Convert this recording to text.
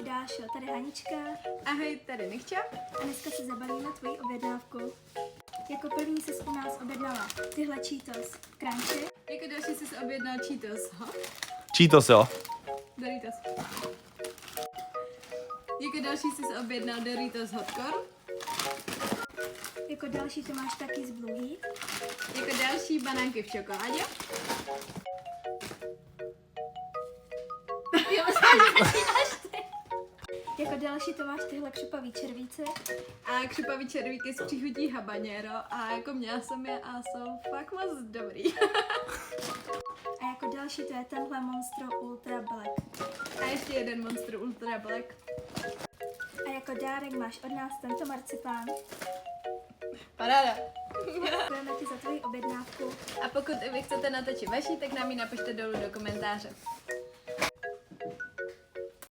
Dášo, tady Hanička. Ahoj, tady Michča. A dneska si zabalíme tvoji objednávku. Jako první jsi u nás objednala tyhle Cheetos Crunchy. Jako další jsi objednal Cheetos Hot. Cheetos, jo? Doritos. Jako další jsi objednal Doritos Hotcore. Jako další tu máš taky z Blue Heat. Jako další banánky v čokoládě. Jako další tu máš tyhle křupavý červíce. A křupavý červíky s příchutí habanero. A jako měla jsem je a jsou fakt moc dobrý. A jako další to je tenhle Monstro Ultra Black. A ještě jeden Monster Ultra Black. A jako dárek máš od nás tento marcipán. Paráda. Děkujeme ti za tvoji objednávku. A pokud i vy chcete natočit vaši, tak nám ji napište dolů do komentáře.